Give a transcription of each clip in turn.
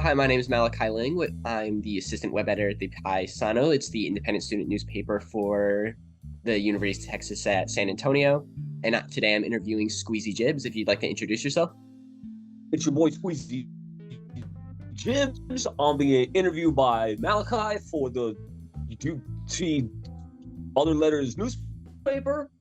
Hi, my name is Malaki Linng. I'm the assistant web editor at the Paisano. It's the independent student newspaper for the University of Texas at San Antonio. And today I'm interviewing Skweezy Jibbs. If you'd like to introduce yourself. It's your boy Skweezy Jibbs. I'm being interviewed by Malaki for the UT Other Letters newspaper.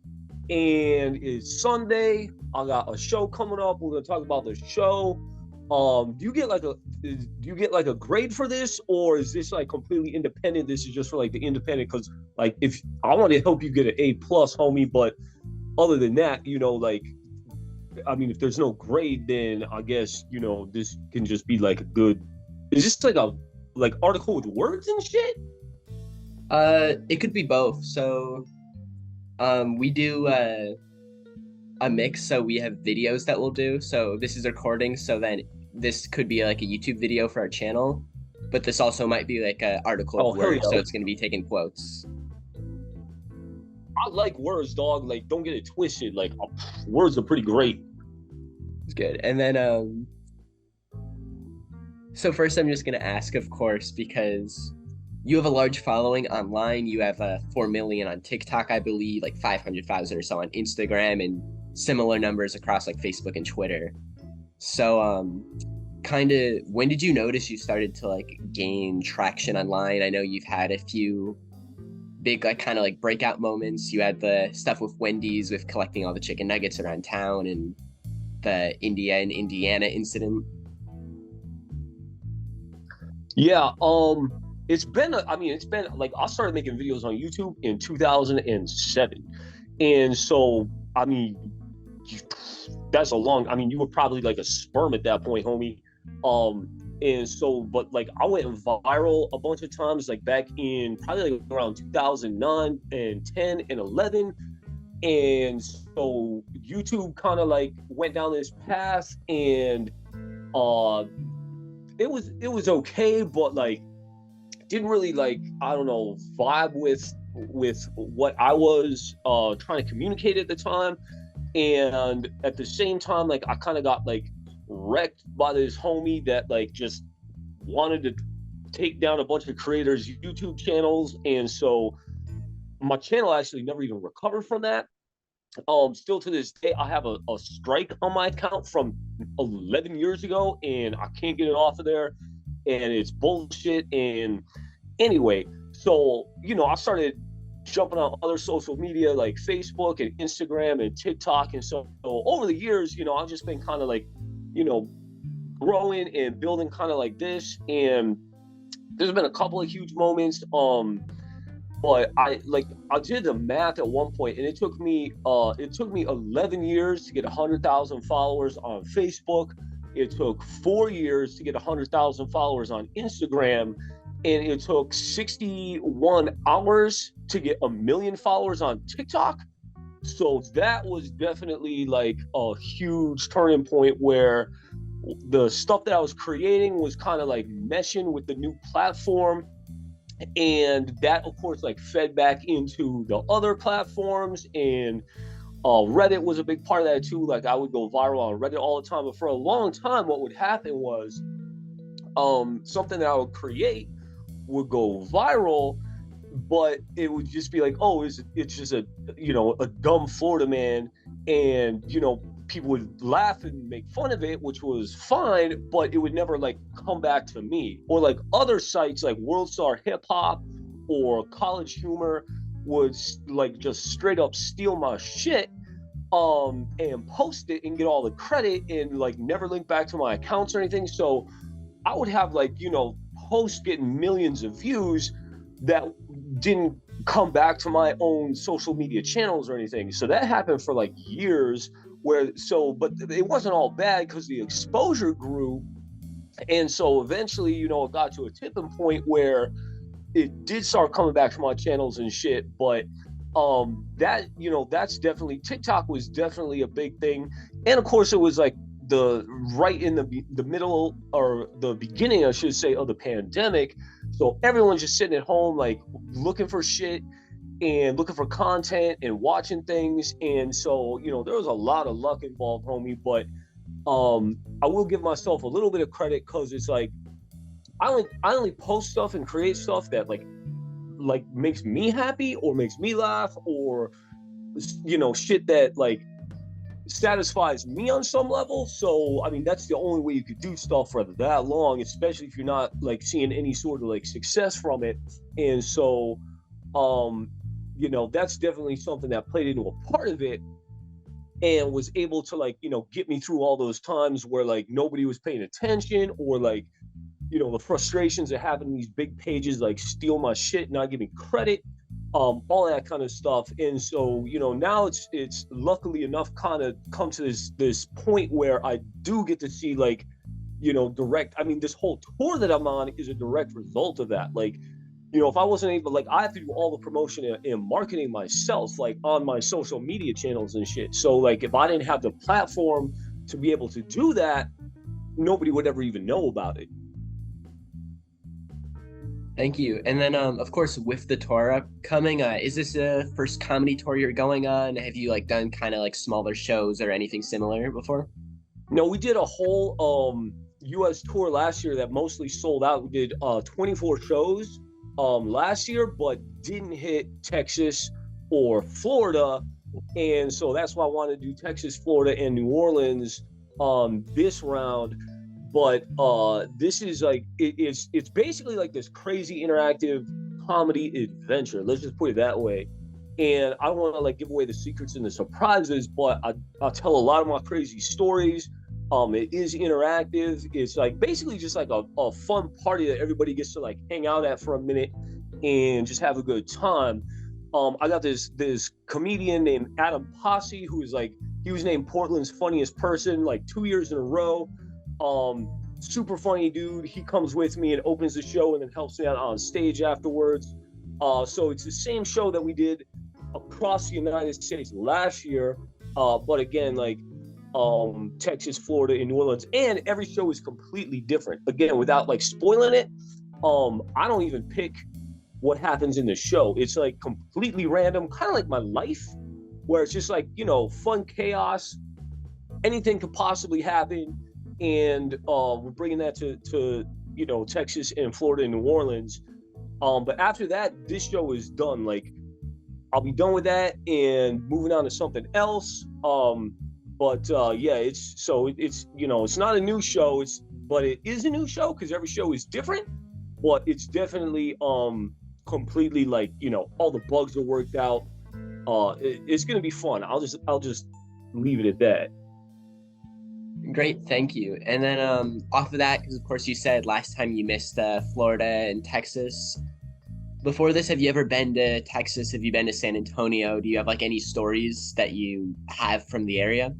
And it's Sunday. I got a show coming up. We're gonna talk about the show. Do you get like a grade for this, or is this like completely independent? This is just for like the independent, because like if I want to help you get an A+, homie, but other than that, I mean, if there's no grade, then I guess, this can just be like a good. Is this like a article with words and shit? It could be both. So, we do a mix. So we have videos that we'll do. So this is recording. So then this could be like a YouTube video for our channel, but this also might be like an article of words. So it's going to be taking quotes. I like words, dog. Like, don't get it twisted. Like, words are pretty great. It's good. And then, so first I'm just going to ask, of course, because you have a large following online. You have 4 million on TikTok, I believe, like 500,000 or so on Instagram, and similar numbers across like Facebook and Twitter. So, kind of, when did you notice you started to like gain traction online? I know you've had a few big like kind of like breakout moments. You had the stuff with Wendy's with collecting all the chicken nuggets around town, and the Indiana incident. Yeah, it's been like I started making videos on YouTube in 2007, and so I mean, that's a long. I mean, you were probably like a sperm at that point, homie. And so, but like I went viral a bunch of times, like back in probably like around 2009 and 10 and 11. And so YouTube kind of like went down this path, and it was okay, but like didn't really like, I don't know, vibe with what I was trying to communicate at the time. And at the same time, like I kind of got like wrecked by this homie that like just wanted to take down a bunch of creators' YouTube channels. And so my channel actually never even recovered from that. Still to this day, I have a strike on my account from 11 years ago, and I can't get it off of there, and it's bullshit. And anyway, so I started jumping on other social media like Facebook and Instagram and TikTok, and so over the years, I've just been kind of like, growing and building kind of like this. And there's been a couple of huge moments. But I did the math at one point, and it took me 11 years to get 100,000 followers on Facebook. It took 4 years to get 100,000 followers on Instagram, and it took 61 hours to get 1 million followers on TikTok. So that was definitely like a huge turning point where the stuff that I was creating was kind of like meshing with the new platform. And that, of course, like fed back into the other platforms, and Reddit was a big part of that too. Like I would go viral on Reddit all the time, but for a long time, what would happen was something that I would create would go viral, but it would just be like, oh, it's just a dumb Florida man, and people would laugh and make fun of it, which was fine, but it would never like come back to me. Or like other sites like World Star Hip Hop or College Humor would like just straight up steal my shit and post it and get all the credit and like never link back to my accounts or anything. So I would have like posts getting millions of views that didn't come back to my own social media channels or anything. So that happened for like years. But it wasn't all bad because the exposure grew. And so eventually, it got to a tipping point where it did start coming back to my channels and shit. But that's definitely, TikTok was definitely a big thing. And of course it was like right in the middle, or the beginning, I should say, of the pandemic. So everyone's just sitting at home, like looking for shit and looking for content and watching things. And so, there was a lot of luck involved, homie. But I will give myself a little bit of credit, because it's like I only post stuff and create stuff that like makes me happy or makes me laugh, or shit that like satisfies me on some level. So I mean, that's the only way you could do stuff for that long, especially if you're not like seeing any sort of like success from it. And so um that's definitely something that played into a part of it, and was able to like get me through all those times where like nobody was paying attention, or like the frustrations of having these big pages like steal my shit, not give me credit, all that kind of stuff. And so now it's luckily enough kind of come to this point where I do get to see like direct. I mean, this whole tour that I'm on is a direct result of that. Like if I wasn't able, like, I have to do all the promotion and marketing myself, like on my social media channels and shit. So like if I didn't have the platform to be able to do that, nobody would ever even know about it. Thank you. And then, of course, with the tour upcoming, is this a first comedy tour you're going on? Have you like done kind of like smaller shows or anything similar before? No, we did a whole US tour last year that mostly sold out. We did 24 shows last year, but didn't hit Texas or Florida. And so that's why I wanted to do Texas, Florida, and New Orleans this round. But this is like it's basically like this crazy interactive comedy adventure. Let's just put it that way. And I don't want to like give away the secrets and the surprises, but I'll tell a lot of my crazy stories. It is interactive. It's like basically just like a fun party that everybody gets to like hang out at for a minute and just have a good time. I got this comedian named Adam Posse, who is like, he was named Portland's funniest person like 2 years in a row. Super funny dude. He comes with me and opens the show and then helps me out on stage afterwards. So it's the same show that we did across the United States last year, but again, like Texas, Florida, and New Orleans, and every show is completely different. Again, without like spoiling it, I don't even pick what happens in the show. It's like completely random, kind of like my life, where it's just like fun chaos. Anything could possibly happen. And we're bringing that to Texas and Florida and New Orleans. But after that, this show is done. Like I'll be done with that and moving on to something else. But yeah, it's not a new show. But it is a new show because every show is different. But it's definitely completely like all the bugs are worked out. It's gonna be fun. I'll just leave it at that. Great, thank you. And then off of that, because of course you said last time you missed Florida and Texas. Before this, have you ever been to Texas? Have you been to San Antonio? Do you have like any stories that you have from the area?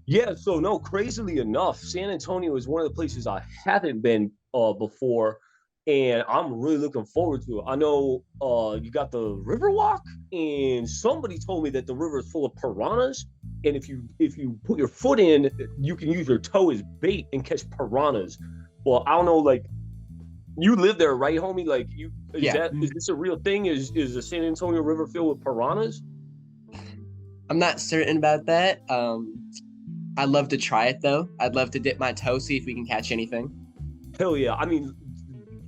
Yeah, so no, crazily enough, San Antonio is one of the places I haven't been before, and I'm really looking forward to it. I know you got the Riverwalk, and somebody told me that the river is full of piranhas, and if you put your foot in, you can use your toe as bait and catch piranhas. Well, I don't know, like you live there, right, homie? Like is this a real thing? Is the San Antonio River filled with piranhas? I'm not certain about that. I'd love to try it though. I'd love to dip my toe, see if we can catch anything. Hell yeah. I mean,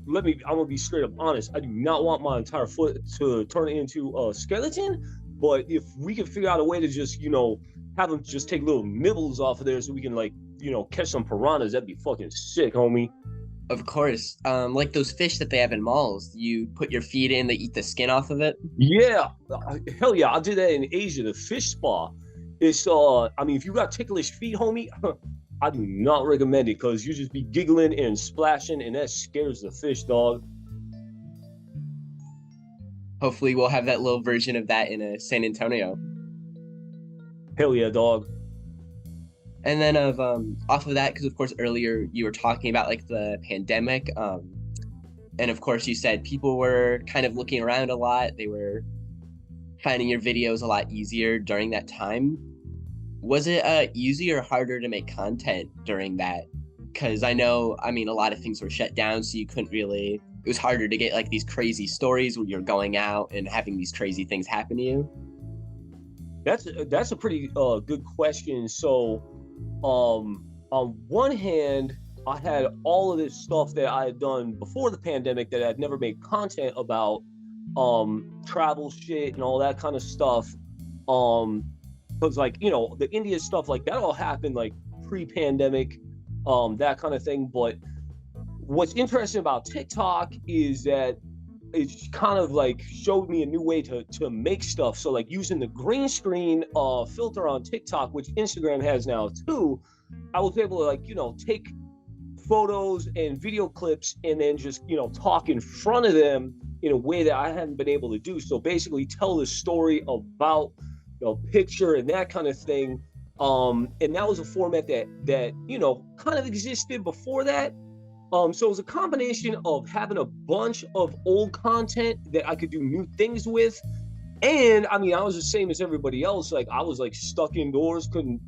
I'm gonna be straight up honest. I do not want my entire foot to turn into a skeleton, but if we can figure out a way to just, have them just take little nibbles off of there so we can like, catch some piranhas, that'd be fucking sick, homie. Of course. Like those fish that they have in malls. You put your feet in, they eat the skin off of it. Yeah. Hell yeah. I did that in Asia, the fish spa. It's I mean, if you got ticklish feet, homie, I do not recommend it because you just be giggling and splashing, and that scares the fish, dog. Hopefully, we'll have that little version of that in San Antonio. Hell yeah, dog. And then off of that, because of course earlier you were talking about like the pandemic, and of course you said people were kind of looking around a lot. They were finding your videos a lot easier during that time. Was it easier or harder to make content during that? Because I know, I mean, a lot of things were shut down, so you couldn't really, it was harder to get like these crazy stories when you're going out and having these crazy things happen to you. That's a pretty good question. So on one hand, I had all of this stuff that I had done before the pandemic that I'd never made content about, travel shit and all that kind of stuff. Because like, you know, the India stuff, like that all happened like pre-pandemic, that kind of thing. But what's interesting about TikTok is that it's kind of like showed me a new way to make stuff. So like using the green screen filter on TikTok, which Instagram has now too, I was able to like, you know, take photos and video clips and then just, you know, talk in front of them in a way that I hadn't been able to do. So basically tell the story about, you know, picture and that kind of thing. And that was a format that, you know, kind of existed before that. So it was a combination of having a bunch of old content that I could do new things with. And I mean, I was the same as everybody else. Like I was like stuck indoors, couldn't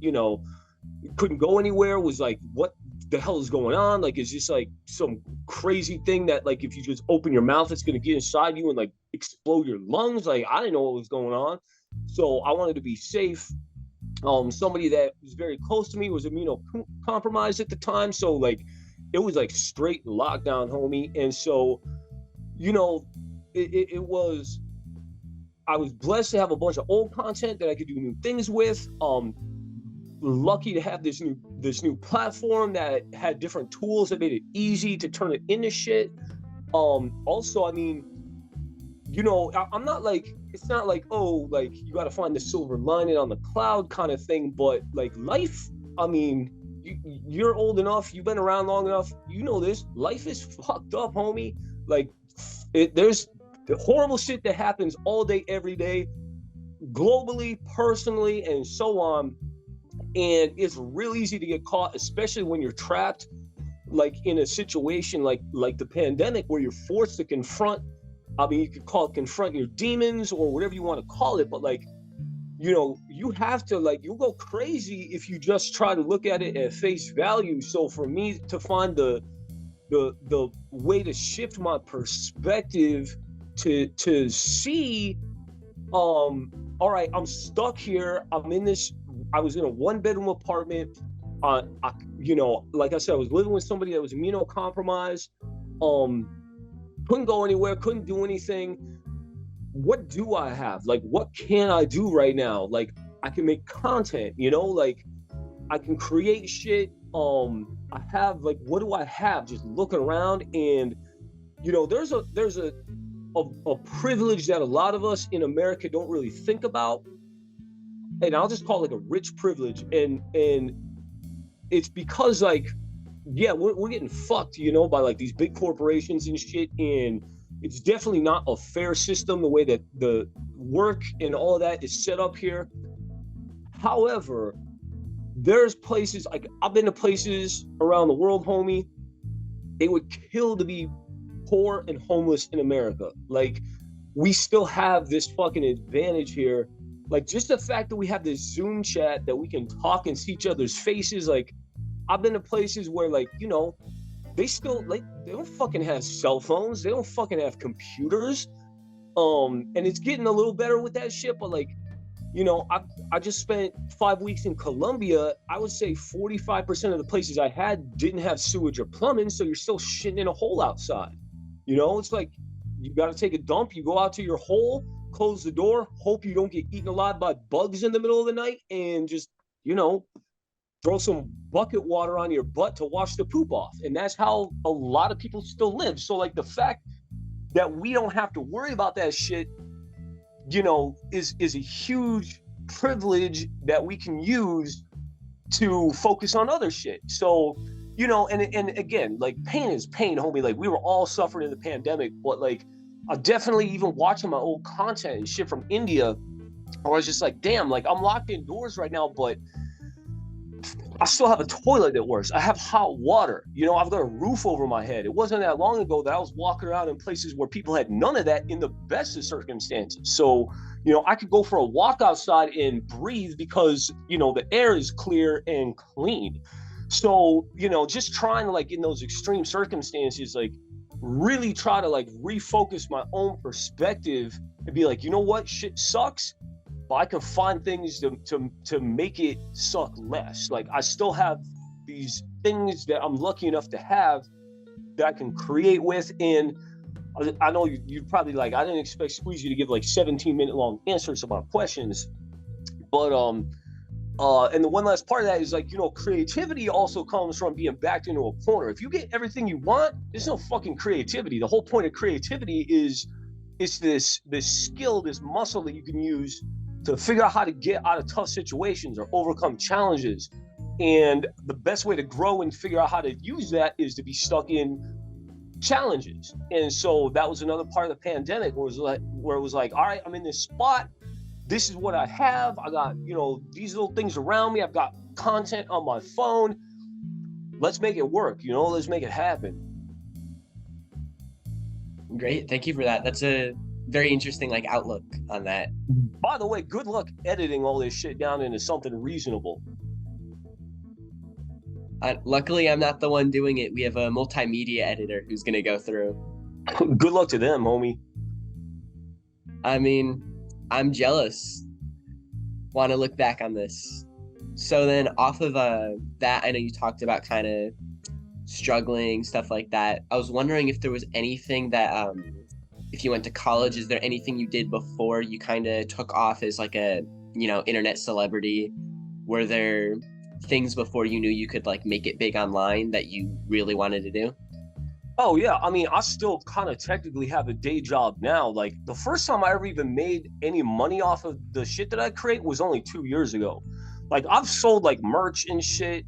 go anywhere, was like, what the hell is going on? Like, is this like some crazy thing that like, if you just open your mouth, it's going to get inside you and like explode your lungs? Like, I didn't know what was going on. So I wanted to be safe. Somebody that was very close to me was immunocompromised at the time. So like, it was like straight lockdown, homie. And so, you know, it was, I was blessed to have a bunch of old content that I could do new things with. Lucky to have this new platform that had different tools that made it easy to turn it into shit. Also, I mean, you know, I'm not like, it's not like, oh, like you got to find the silver lining on the cloud kind of thing, but like life, I mean, you're old enough, you've been around long enough, you know this, life is fucked up, homie. Like there's the horrible shit that happens all day, every day, globally, personally, and so on. And it's real easy to get caught, especially when you're trapped, like in a situation like the pandemic, where you're forced to confront, I mean, you could call it confront your demons or whatever you want to call it, but like, you know, you have to like, you'll go crazy if you just try to look at it at face value. So for me to find the way to shift my perspective to see, all right, I'm stuck here. I was in a 1-bedroom apartment. You know, like I said, I was living with somebody that was immunocompromised. Couldn't go anywhere, couldn't do anything. What do I have? Like, what can I do right now? Like, I can make content, you know, like I can create shit. I have like, what do I have? Just looking around, and you know, there's a privilege that a lot of us in America don't really think about, and I'll just call it a rich privilege, and it's because like, yeah, we're getting fucked, you know, by like these big corporations and shit, and it's definitely not a fair system the way that the work and all of that is set up here. However, there's places, like I've been to places around the world, homie, they would kill to be poor and homeless in America. Like, we still have this fucking advantage here. Like, just the fact that we have this Zoom chat that we can talk and see each other's faces. Like, I've been to places where, like, you know, they still, like, they don't fucking have cell phones. They don't fucking have computers. And it's getting a little better with that shit. But, like, you know, I just spent 5 weeks in Colombia. I would say 45% of the places I had didn't have sewage or plumbing. So you're still shitting in a hole outside. You know, it's like, you got to take a dump. You go out to your hole, close the door, hope you don't get eaten alive by bugs in the middle of the night, and just, you know, throw some bucket water on your butt to wash the poop off. And that's how a lot of people still live. So like, the fact that we don't have to worry about that shit, you know, is a huge privilege that we can use to focus on other shit. So, you know, and again, like, pain is pain, homie. Like, we were all suffering in the pandemic, but like, I definitely, even watching my old content and shit from India, I was just like, damn, like, I'm locked indoors right now, but I still have a toilet that works. I have hot water. You know, I've got a roof over my head. It wasn't that long ago that I was walking around in places where people had none of that in the best of circumstances. So, you know, I could go for a walk outside and breathe because, you know, the air is clear and clean. So, you know, just trying to, like, in those extreme circumstances, like, really try to, like, refocus my own perspective and be like, you know what, shit sucks, but I can find things to make it suck less. Like, I still have these things that I'm lucky enough to have that I can create with. And I know you'd probably like, I didn't expect Skweezy to give like 17-minute long answers to my questions, but and the one last part of that is like, you know, creativity also comes from being backed into a corner. If you get everything you want, there's no fucking creativity. The whole point of creativity is it's this skill, this muscle that you can use to figure out how to get out of tough situations or overcome challenges. And the best way to grow and figure out how to use that is to be stuck in challenges. And so that was another part of the pandemic where it was like, all right, I'm in this spot. This is what I have. I got, you know, these little things around me. I've got content on my phone. Let's make it work, you know, let's make it happen. Great. Thank you for that. That's a very interesting like outlook on that. By the way, good luck editing all this shit down into something reasonable. Luckily, I'm not the one doing it. We have a multimedia editor who's going to go through. Good luck to them, homie. I mean, I'm jealous. Want to look back on this. So then off of that, I know you talked about kind of struggling, stuff like that. I was wondering if there was anything that, if you went to college, is there anything you did before you kind of took off as like a, you know, internet celebrity? Were there things before you knew you could like make it big online that you really wanted to do? Oh yeah, I mean, I still kind of technically have a day job now. Like the first time I ever even made any money off of the shit that I create was only 2 years ago. Like I've sold like merch and shit,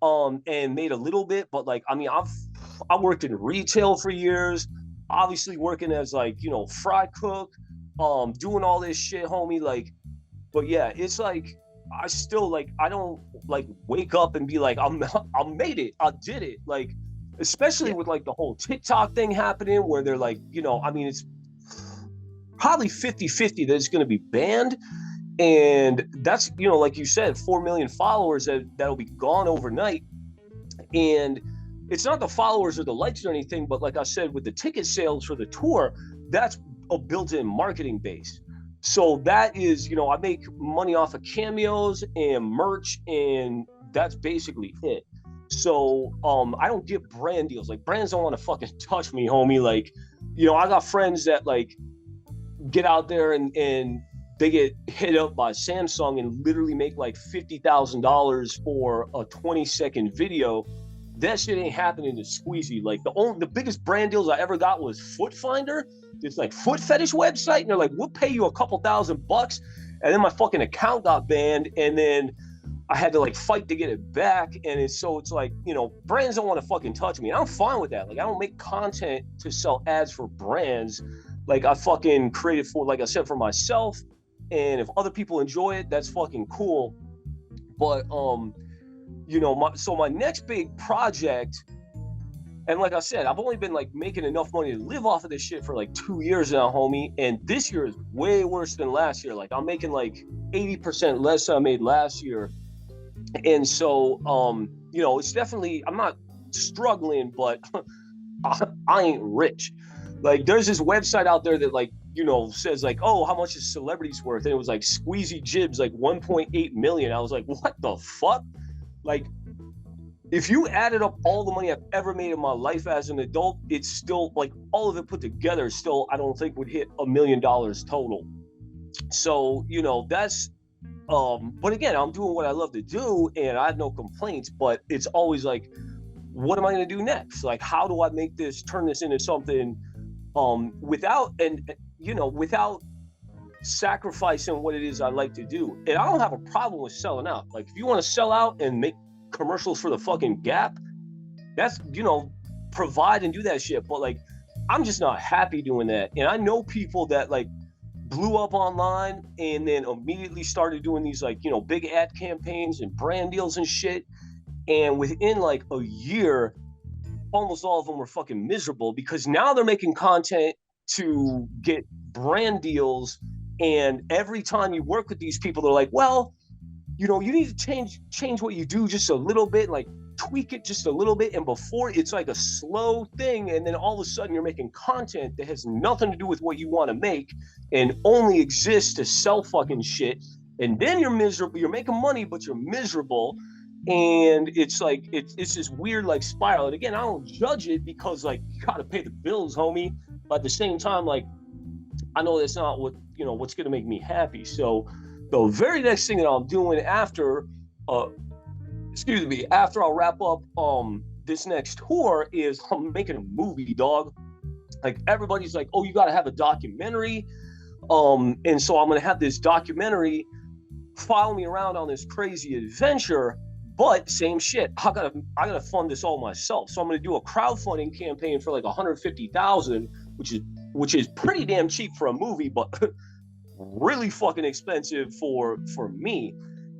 and made a little bit, but like, I mean, I worked in retail for years, obviously working as like, you know, fry cook, doing all this shit, homie. Like, but yeah, it's like, I still like, I don't like wake up and be like, I made it, I did it. Like, especially with like the whole TikTok thing happening where they're like, you know, I mean, it's probably 50-50 that it's going to be banned. And that's, you know, like you said, 4 million followers that'll be gone overnight. And it's not the followers or the likes or anything, but like I said, with the ticket sales for the tour, that's a built-in marketing base. So that is, you know, I make money off of cameos and merch, and that's basically it. So I don't get brand deals. Like brands don't want to fucking touch me, homie. Like, you know, I got friends that like get out there and they get hit up by Samsung and literally make like $50,000 for a 20-second video. That shit ain't happening to Skweezy. Like the biggest brand deals I ever got was Foot Finder. It's like foot fetish website, and they're like, we'll pay you a couple $1,000. And then my fucking account got banned, and then I had to like fight to get it back. And it's like, you know, brands don't want to fucking touch me. I'm fine with that. Like I don't make content to sell ads for brands. Like I fucking created for, like I said, for myself. And if other people enjoy it, that's fucking cool. But you know, my next big project, and like I said, I've only been like making enough money to live off of this shit for like 2 years now, homie. And this year is way worse than last year. Like I'm making like 80% less than I made last year. And so you know, it's definitely, I'm not struggling, but I ain't rich. Like there's this website out there that like, you know, says like, oh, how much is celebrities worth? And it was like Skweezy Jibbs, like 1.8 million. I was like, what the fuck? Like, if you added up all the money I've ever made in my life as an adult, it's still like all of it put together still, I don't think would hit $1 million total. So, you know, that's, but again, I'm doing what I love to do and I have no complaints, but it's always like, what am I going to do next? Like, how do I make this, turn this into something without sacrificing what it is I like to do. And I don't have a problem with selling out. Like if you want to sell out and make commercials for the fucking Gap, that's, you know, provide and do that shit. But like, I'm just not happy doing that. And I know people that like blew up online and then immediately started doing these like, you know, big ad campaigns and brand deals and shit. And within like a year, almost all of them were fucking miserable because now they're making content to get brand deals. And every time you work with these people, they're like, well, you know, you need to change what you do just a little bit, like tweak it just a little bit. And before it's like a slow thing. And then all of a sudden you're making content that has nothing to do with what you want to make and only exists to sell fucking shit. And then you're miserable. You're making money, but you're miserable. And it's like it's this weird like spiral. And again, I don't judge it because like you gotta pay the bills, homie. But at the same time, like I know that's not what what's gonna make me happy. So the very next thing that I'm doing after after I'll wrap up this next tour is I'm making a movie, dog. Like everybody's like, oh, you gotta have a documentary. And so I'm gonna have this documentary follow me around on this crazy adventure. But same shit, I gotta fund this all myself. So I'm gonna do a crowdfunding campaign for like 150,000, which is pretty damn cheap for a movie, but really fucking expensive for me.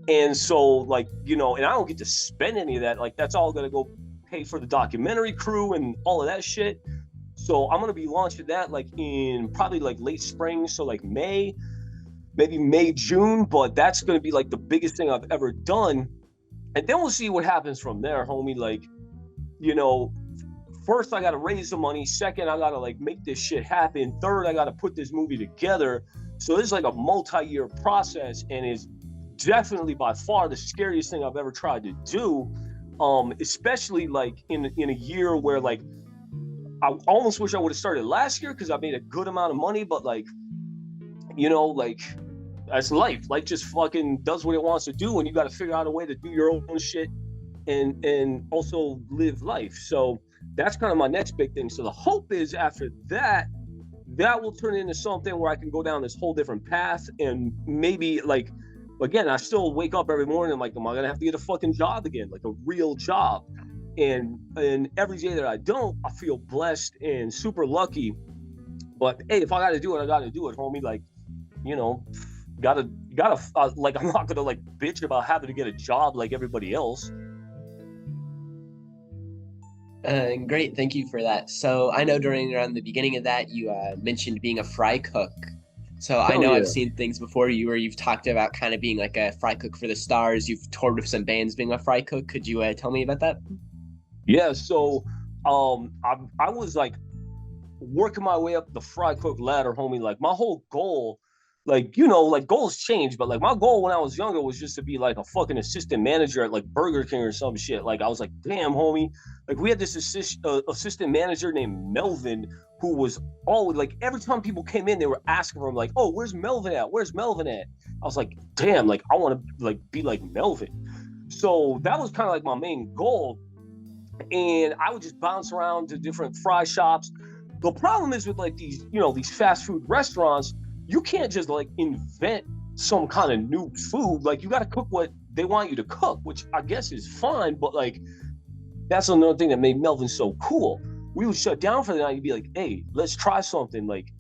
And so like, and I don't get to spend any of that. Like that's all gonna go pay for the documentary crew and all of that shit. So I'm gonna be launching that like in probably like late spring, so like maybe May, June, but that's gonna be like the biggest thing I've ever done. And then we'll see what happens from there, homie. Like, first I gotta raise the money. Second, I gotta like make this shit happen. Third, I gotta put this movie together. So this is like a multi-year process, and is definitely by far the scariest thing I've ever tried to do. Especially like in a year where like I almost wish I would have started last year because I made a good amount of money, but like, like that's life. Life just fucking does what it wants to do, and you got to figure out a way to do your own shit and also live life. So that's kind of my next big thing. So the hope is after that will turn into something where I can go down this whole different path, and maybe like, again, I still wake up every morning and like, am I gonna have to get a fucking job again, like a real job? And every day that I don't, I feel blessed and super lucky. But hey, if I got to do it, I got to do it, homie. Like, gotta like, I'm not gonna like bitch about having to get a job like everybody else. Great, thank you for that. So I know around the beginning of that, you mentioned being a fry cook. So I know I've seen things before you where you've talked about kind of being like a fry cook for the stars. You've toured with some bands being a fry cook. Could you tell me about that? Yeah, so I was like working my way up the fry cook ladder, homie. Like my whole goal, like, like goals change, but like my goal when I was younger was just to be like a fucking assistant manager at like Burger King or some shit. Like I was like, damn, homie. Like we had this assistant manager named Melvin who was always like, every time people came in, they were asking for him like, oh, where's Melvin at? Where's Melvin at? I was like, damn, like I want to like be like Melvin. So that was kind of like my main goal. And I would just bounce around to different fry shops. The problem is with like these, these fast food restaurants, you can't just like invent some kind of new food. Like you got to cook what they want you to cook, which I guess is fine. But like, that's another thing that made Melvin so cool. We would shut down for the night. You'd be like, hey, let's try something. Like,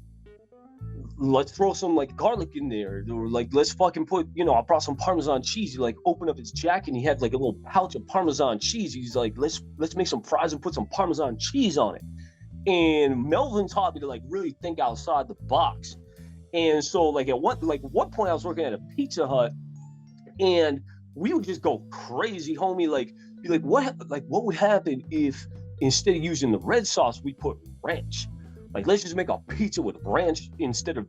let's throw some like garlic in there, or like let's fucking put, I brought some Parmesan cheese. He like opened up his jacket and he had like a little pouch of Parmesan cheese. He's like, let's make some fries and put some Parmesan cheese on it. And Melvin taught me to like really think outside the box. And so like at one point I was working at a Pizza Hut, and we would just go crazy, homie. Like be like, what would happen if instead of using the red sauce we put ranch? Like, let's just make a pizza with ranch instead of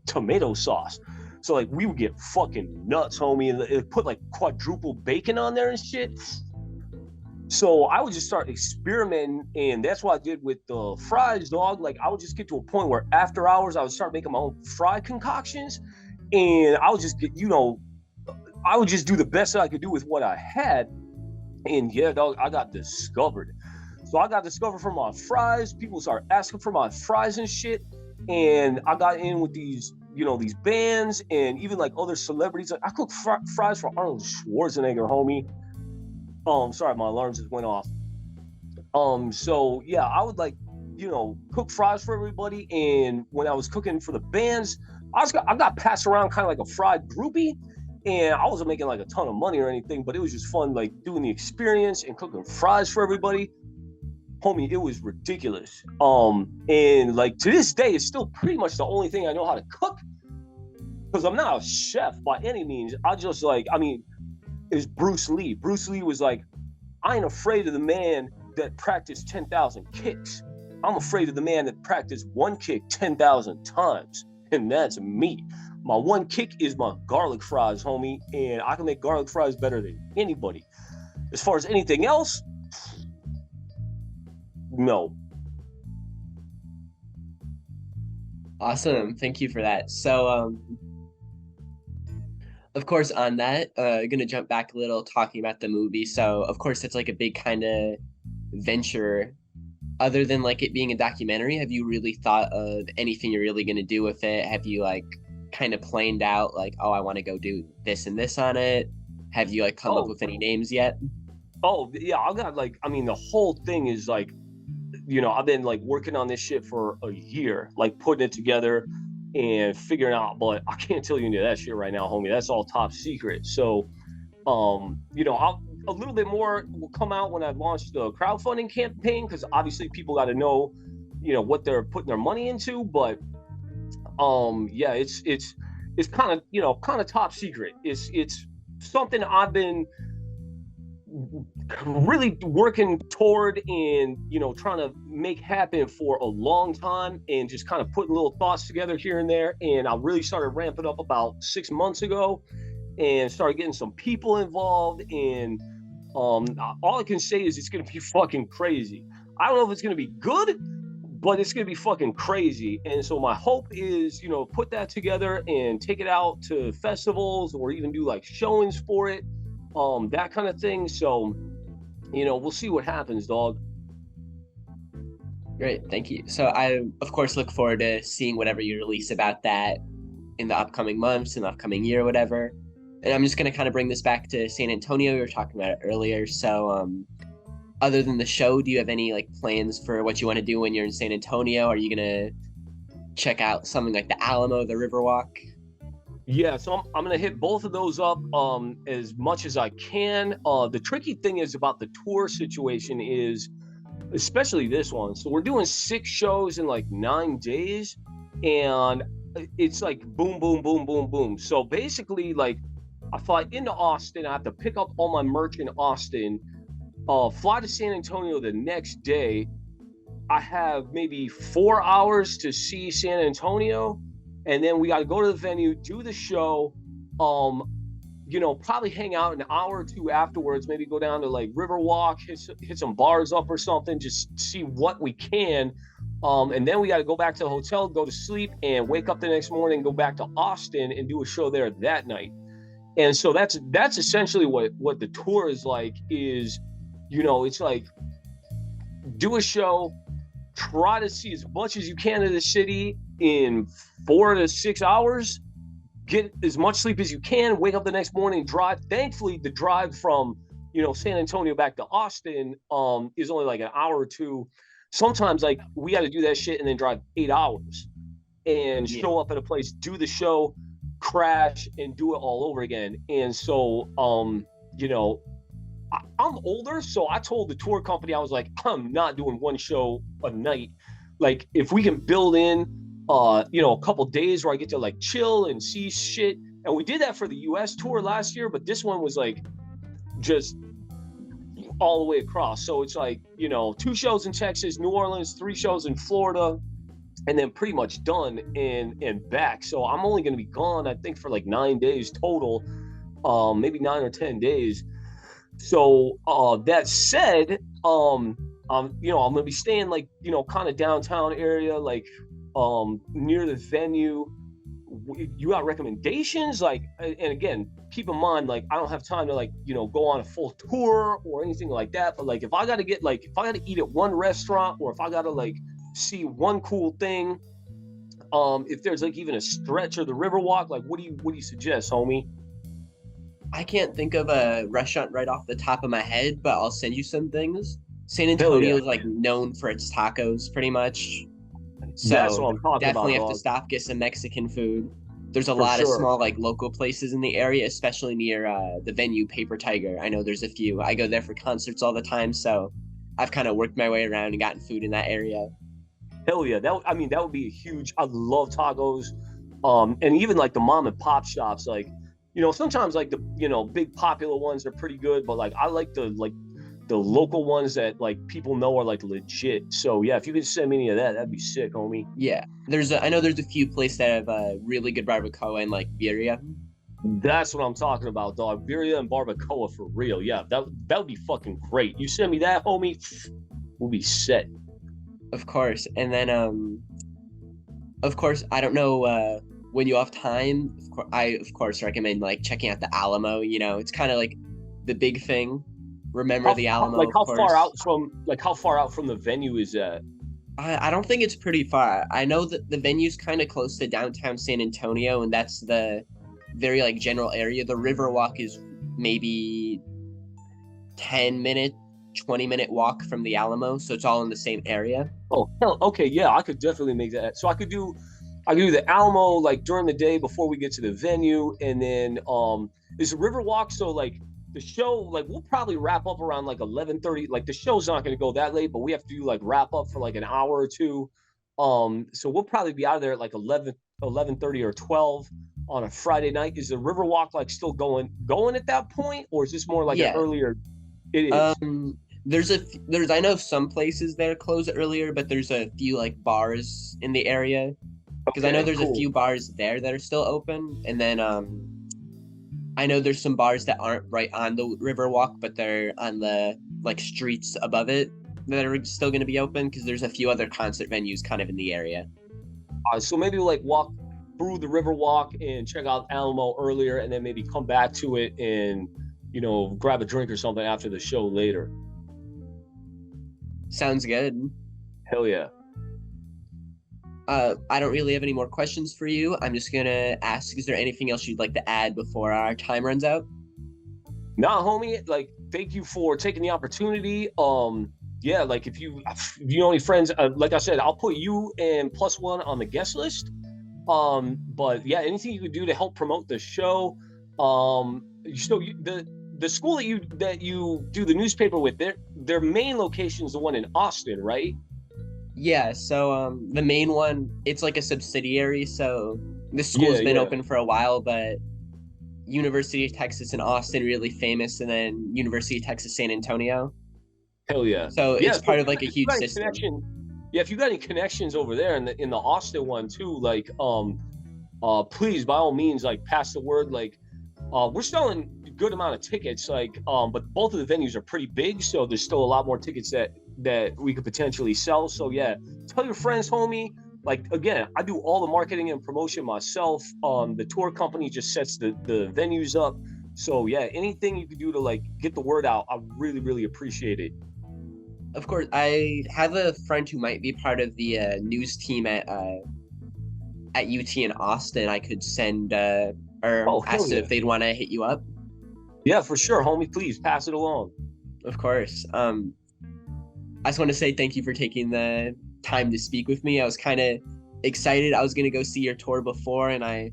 tomato sauce. So like we would get fucking nuts, homie, and it put like quadruple bacon on there and shit. So I would just start experimenting, and that's what I did with the fries, dog. Like I would just get to a point where after hours I would start making my own fry concoctions, and I would just get, I would just do the best that I could do with what I had. And yeah, dog, I got discovered. So I got discovered for my fries. People started asking for my fries and shit. And I got in with these, these bands and even like other celebrities. Like I cooked fries for Arnold Schwarzenegger, homie. Sorry, my alarm just went off. So yeah, I would like, cook fries for everybody. And when I was cooking for the bands, I got passed around kind of like a fried groupie. And I wasn't making like a ton of money or anything, but it was just fun, like doing the experience and cooking fries for everybody. Homie, it was ridiculous. And like to this day, it's still pretty much the only thing I know how to cook, because I'm not a chef by any means. I just like, it's Bruce Lee. Bruce Lee was like, I ain't afraid of the man that practiced 10,000 kicks. I'm afraid of the man that practiced one kick 10,000 times. And that's me. My one kick is my garlic fries, homie. And I can make garlic fries better than anybody. As far as anything else, no. Awesome. Thank you for that. So, of course, on that, gonna jump back a little talking about the movie. So, of course, it's like a big kind of venture. Other than like it being a documentary, have you really thought of anything you're really gonna do with it? Have you like kind of planned out like, oh, I want to go do this and this on it? Have you like come up with any names yet? Oh yeah, I got like, I mean, the whole thing is like, I've been like working on this shit for a year, like putting it together and figuring out, but I can't tell you any of that shit right now, homie. That's all top secret. So, a little bit more will come out when I launch the crowdfunding campaign, because obviously people got to know, what they're putting their money into. But, yeah, it's kind of top secret. It's something I've been really working toward and trying to make happen for a long time, and just kind of putting little thoughts together here and there. And I really started ramping up about 6 months ago and started getting some people involved. And all I can say is it's gonna be fucking crazy. I don't know if it's gonna be good, but it's gonna be fucking crazy. And so my hope is, put that together and take it out to festivals, or even do like showings for it, that kind of thing. So, we'll see what happens, dog. Great, thank you. So I, of course, look forward to seeing whatever you release about that in the upcoming months, in the upcoming year, whatever. And I'm just going to kind of bring this back to San Antonio. We were talking about it earlier. So other than the show, do you have any like plans for what you want to do when you're in San Antonio? Are you going to check out something like the Alamo, the Riverwalk? Yeah, so I'm going to hit both of those up as much as I can. The tricky thing is about the tour situation is, especially this one. So we're doing 6 shows in like 9 days, and it's like boom, boom, boom, boom, boom. So basically, like, I fly into Austin. I have to pick up all my merch in Austin, fly to San Antonio the next day. I have maybe 4 hours to see San Antonio, and then we got to go to the venue, do the show, probably hang out an hour or two afterwards, maybe go down to like Riverwalk, hit some bars up or something, just see what we can. And then we got to go back to the hotel, go to sleep, and wake up the next morning, go back to Austin and do a show there that night. And so that's essentially what the tour is like, is, it's like do a show, try to see as much as you can of the city in 4 to 6 hours, get as much sleep as you can, wake up the next morning, drive. Thankfully, the drive from, San Antonio back to Austin is only like an hour or two. Sometimes like we got to do that shit and then drive 8 hours and show up at a place, do the show, crash, and do it all over again. And so, I'm older, so I told the tour company, I was like, I'm not doing one show a night. Like, if we can build in, a couple days where I get to like chill and see shit. And we did that for the US tour last year, but this one was like just all the way across. So it's like, 2 shows in Texas, New Orleans, 3 shows in Florida, and then pretty much done and back. So I'm only going to be gone, I think, for like 9 days total, maybe 9 or 10 days. So that said, I'm going to be staying like, kind of downtown area, like near the venue. You got recommendations? Like, and again, keep in mind, like, I don't have time to like, go on a full tour or anything like that. But like, if I got to eat at one restaurant, or if I got to like see one cool thing, if there's like even a stretch of the Riverwalk, like, what do you suggest, homie? I can't think of a restaurant right off the top of my head, but I'll send you some things. San Antonio is like known for its tacos, pretty much. So that's what I'm talking definitely about, have to stop, get some Mexican food. There's a lot of small like local places in the area, especially near the venue Paper Tiger. I know there's a few. I go there for concerts all the time, so I've kind of worked my way around and gotten food in that area. Hell yeah, that would be a huge. I love tacos, and even like the mom and pop shops. Like, sometimes like the big popular ones are pretty good, but like I like the local ones that like people know are like legit. So yeah, if you could send me any of that, that'd be sick, homie. Yeah, I know there's a few places that have really good barbacoa in like Viria. That's what I'm talking about, dog. Birria and barbacoa for real. Yeah, that would be fucking great. You send me that, homie, we'll be set. Of course. And then of course, I don't know when you have time. I of course recommend like checking out the Alamo. You know, it's kind of like the big thing. Remember the Alamo, Like of how far course. out from how far out from the venue is that? I don't think it's pretty far. I know that the venue's kind of close to downtown San Antonio, and that's the very like general area. The Riverwalk is maybe 10-minute, 20-minute walk from the Alamo, so it's all in the same area. Oh hell, okay, yeah, I could definitely make that. So I could do the Alamo like during the day before we get to the venue, and then is the Riverwalk. So like the show, like we'll probably wrap up around like 11:30. Like the show's not going to go that late, but we have to do like wrap up for like an hour or two. So we'll probably be out of there at like 11:30 or 12 on a Friday night. Is the Riverwalk like still going at that point, or is this more like an Yeah. earlier? It is. There's I know some places there close earlier, but there's a few like bars in the area because I know Okay, there's a cool. few bars there that are still open, and then I know there's some bars that aren't right on the Riverwalk, but they're on the like streets above it that are still going to be open because there's a few other concert venues kind of in the area. So maybe like walk through the Riverwalk and check out Alamo earlier, and then maybe come back to it and grab a drink or something after the show later. Sounds good. Hell yeah. I don't really have any more questions for you. I'm just gonna ask, is there anything else you'd like to add before our time runs out? Nah, homie. Like, thank you for taking the opportunity. Yeah, like if you know any friends, like I said, I'll put you and plus one on the guest list. But yeah, anything you could do to help promote the show. The school that you do the newspaper with, their main location is the one in Austin, right? Yeah, so the main one, it's like a subsidiary, so this school's Yeah, been yeah. open for a while, but University of Texas in Austin really famous, and then University of Texas San Antonio. Hell yeah. So Yeah. it's So part of like a if you huge got any system. if you got any connections over there in the Austin one too, like please by all means like pass the word. Like we're selling a good amount of tickets, like but both of the venues are pretty big, so there's still a lot more tickets that we could potentially sell. So yeah, tell your friends, homie. Like again, I do all the marketing and promotion myself. The tour company just sets the venues up. So yeah, anything you could do to like get the word out, I really, really appreciate it. Of course, I have a friend who might be part of the news team at UT in Austin. I could send or Oh hell ask yeah. if they'd want to hit you up. Yeah, for sure, homie. Please pass it along. Of course. I just want to say thank you for taking the time to speak with me. I was kind of excited. I was gonna go see your tour before, and I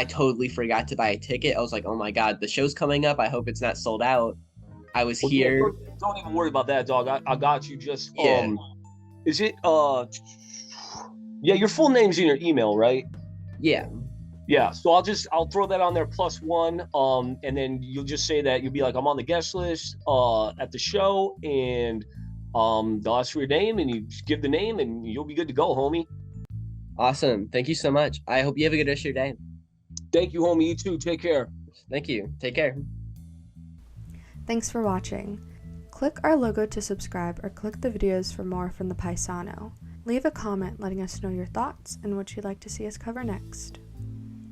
totally forgot to buy a ticket. I was like, oh my god, the show's coming up. I hope it's not sold out. I was Well, yeah, here. don't even worry about that, dog. I got you. Just Yeah, is it yeah, your full name's in your email, right? yeah. Yeah. So I'll throw that on there plus one. And then you'll just say that you'll be like, I'm on the guest list at the show, and they'll ask for your name, and you just give the name, and you'll be good to go, homie. Awesome. Thank you so much. I hope you have a good rest of your day. Thank you, homie. You too. Take care. Thank you. Take care. Thanks for watching. Click our logo to subscribe or click the videos for more from the Paisano. Leave a comment letting us know your thoughts and what you'd like to see us cover next.